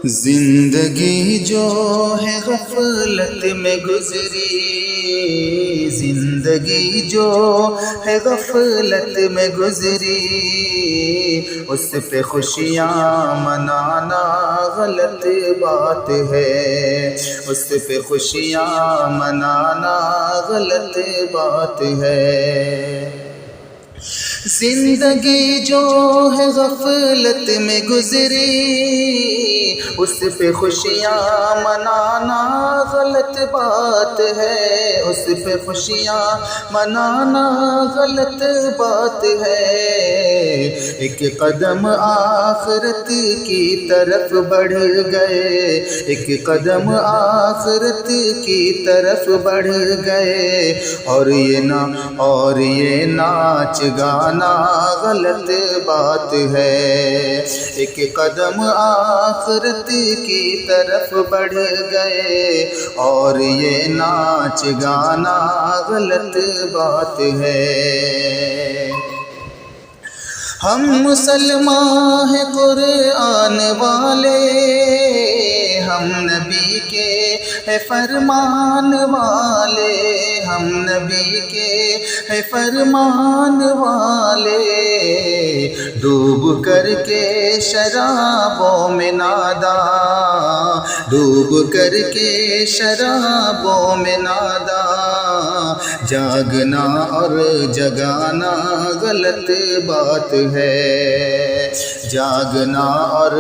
زندگی جو ہے غفلت میں گزری، زندگی جو ہے غفلت میں گزری، اس پہ خوشیاں منانا غلط بات ہے، اس پہ خوشیاں منانا غلط بات ہے۔ زندگی جو ہے غفلت میں گزری، اس پہ خوشیاں منانا غلط بات ہے، اس پہ خوشیاں منانا غلط بات ہے۔ ایک قدم آخرت کی طرف بڑھ گئے، ایک قدم آخرت کی طرف بڑھ گئے، اور یہ ناچ گانا غلط بات ہے۔ ایک قدم آخرت کی طرف بڑھ گئے، اور یہ ناچ گانا غلط بات ہے۔ ہم مسلمان ہیں قرآن والے، ہم نبی کے ہے فرمان والے، ہم نبی کے ہے فرمان والے، ڈوب کر کے شرابوں میں ناداں، ڈوب کر کے شرابوں میں ناداں، جاگنا اور جگانا غلط بات ہے، جاگنا اور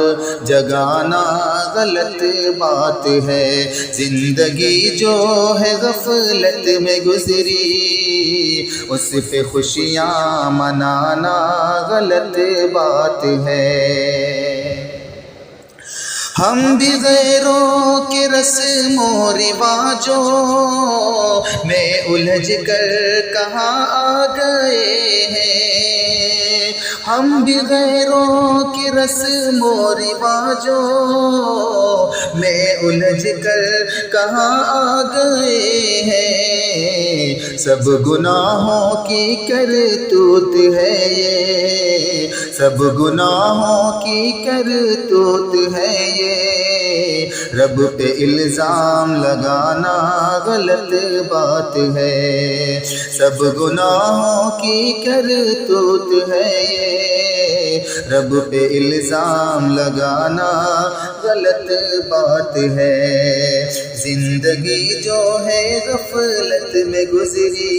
جگانا غلط بات ہے۔ زندگی جو ہے غفلت میں گزری، اس پہ خوشیاں منانا غلط بات ہے۔ ہم بھی غیروں کے رسم و رواجوں میں الجھ کر کہاں آ گئے ہیں، ہم بھی غیروں کی رسم و رواجوں میں الجھ کر کہاں آ گئے ہیں۔ سب گناہوں کی کرتوت ہے یہ، سب گناہوں کی کرتوت ہے یہ، رب پہ الزام لگانا غلط بات ہے، سب گناہوں کی کرتوت ہے یہ، رب پہ الزام لگانا غلط بات ہے۔ زندگی جو ہے غفلت میں گزری،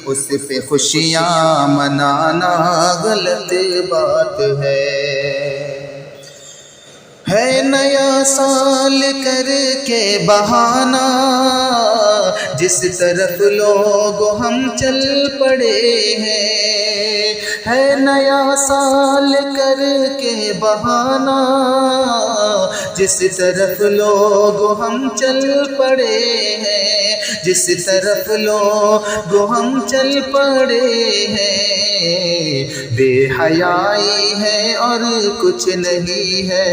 اس پہ خوشیاں منانا غلط بات ہے۔ نیا سال کر کے بہانہ، جس طرف لوگ ہم چل پڑے ہیں، ہے نیا سال کر کے بہانہ، جس طرف لوگ ہم چل پڑے ہیں، جس طرف لوگ ہم چل پڑے ہیں، بے حیائی ہے اور کچھ نہیں ہے،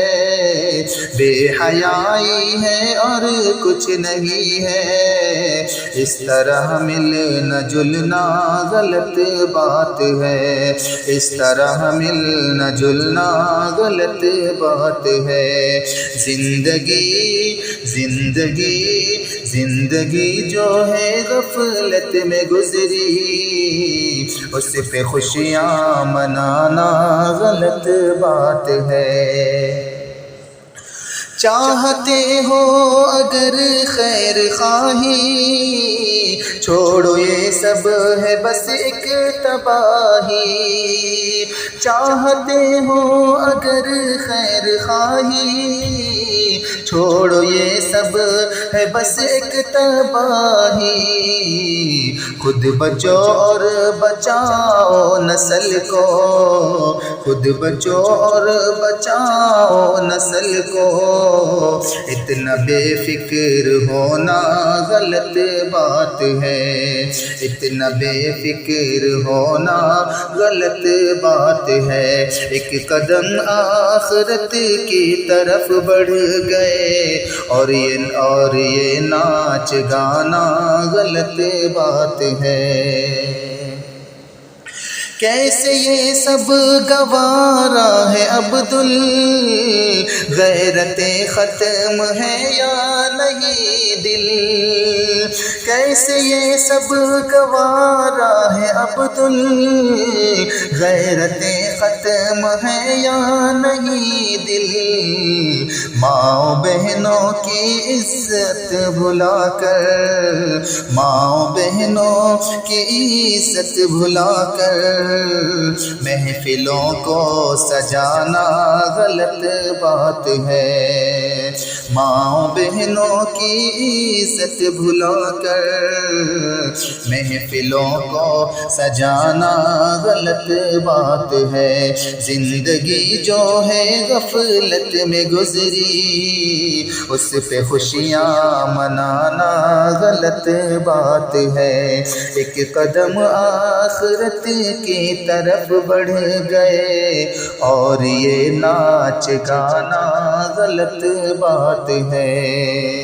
بے حیائی ہے اور کچھ نہیں ہے، اس طرح ملنا جلنا غلط بات ہے، اس طرح ملنا جلنا غلط بات ہے۔ زندگی جو ہے غفلت میں گزری، اس پہ خوشیاں منانا غلط بات ہے۔ چاہتے ہو اگر خیر خواہی، چھوڑو یہ سب ہے بس ایک تباہی، چاہتے ہو اگر خیر خواہی، چھوڑو یہ سب ہے بس ایک تباہی، خود بچو اور بچاؤ نسل کو، خود بچو اور بچاؤ نسل کو، اتنا بے فکر ہونا غلط بات ہے، اتنا بے فکر ہونا غلط بات ہے۔ ایک قدم آخرت کی طرف بڑھ گئے، اور یہ ناچ گانا غلط بات ہے۔ کیسے یہ سب گوارا ہے غیرتیں ختم ہے یا نہیں دل، کیسے یہ سب گوارا ہے غیرتیں ختم ہے یا نہیں دل، ماں بہنوں کی عزت بھلا کر، ماں بہنوں کی عزت بھلا کر محفلوں کو سجانا غلط بات ہے، ماں بہنوں کی عزت بھلا کر محفلوں کو سجانا غلط بات ہے، زندگی جو ہے غفلت میں گزری اس پہ خوشیاں منانا غلط بات ہے، ایک قدم آخرت کی طرف بڑھ گئے اور یہ ناچ گانا غلط بات ہے۔